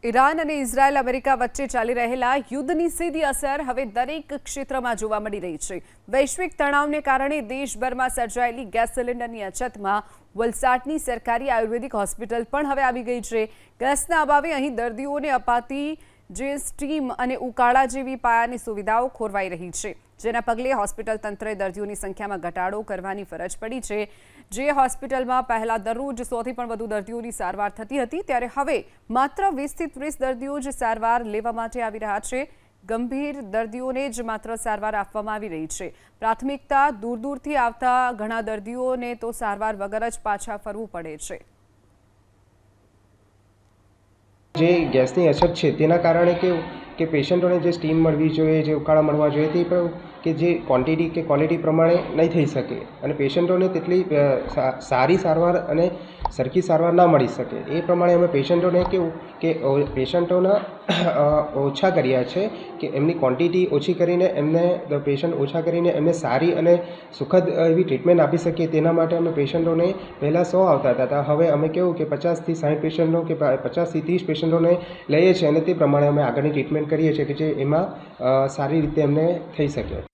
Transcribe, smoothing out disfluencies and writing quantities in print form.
Iran અને Israel America વચ્ચે ચાલી રહેલા યુદ્ધની સીધી અસર હવે દરેક ક્ષેત્રમાં જોવા મળી રહી છે। વૈશ્વિક તણાવને કારણે દેશભરમાં સર્જાયેલી ગેસ સિલિન્ડરની અછતમાં વલસાડની સરકારી આયુર્વેદિક હોસ્પિટલ પણ હવે આવી ગઈ છે। ગેસના અભાવે અહીં દર્દીઓને અપાતી જે સ્ટીમ અને ઉકાળા જેવી પાયાની સુવિધાઓ ખોરવાઈ રહી છે, જેના પગલે હોસ્પિટલ તંત્રે દર્દીઓની સંખ્યામાં ઘટાડો કરવાની ફરજ પડી છે। જે હોસ્પિટલમાં પહેલા દરરોજ 100થી પણ વધુ દર્દીઓની સારવાર થતી હતી, ત્યારે હવે માત્ર 20થી 30 દર્દીઓ જ સારવાર લેવા માટે આવી રહ્યા છે। ગંભીર દર્દીઓને જ માત્ર સારવાર આપવામાં આવી રહી છે। પ્રાથમિકતા દૂરથી આવતા ઘણા દર્દીઓને તો સારવાર વગર જ પાછા ફરવું પડે છે। જે ગેસની અછત છે તેના કારણે કેવું કે પેશન્ટોને જે સ્ટીમ મળવી જોઈએ, જે ઉકાળા મળવા જોઈએ, તે પણ કે જે ક્વોન્ટિટી કે ક્વોલિટી પ્રમાણે નહીં થઈ શકે અને પેશન્ટોને તેટલી સારી સારવાર અને સરખી સારવાર ના મળી શકે। એ પ્રમાણે અમે પેશન્ટોને કેવું કે પેશન્ટોના ઓછા કર્યા છે કે એમની ક્વોન્ટિટી ઓછી કરીને એમને પેશન્ટ ઓછા કરીને એમને સારી અને સુખદ એવી ટ્રીટમેન્ટ આપી શકીએ, તેના માટે અમે પેશન્ટોને પહેલાં 100 આવતા હતા, હવે અમે કેવું કે 50થી 60 પેશન્ટો કે 50થી 30 પેશન્ટોને લઈએ છીએ અને તે પ્રમાણે અમે આગળની ટ્રીટમેન્ટ કરીએ છીએ કે જે એમાં સારી રીતે એમને થઈ શકે।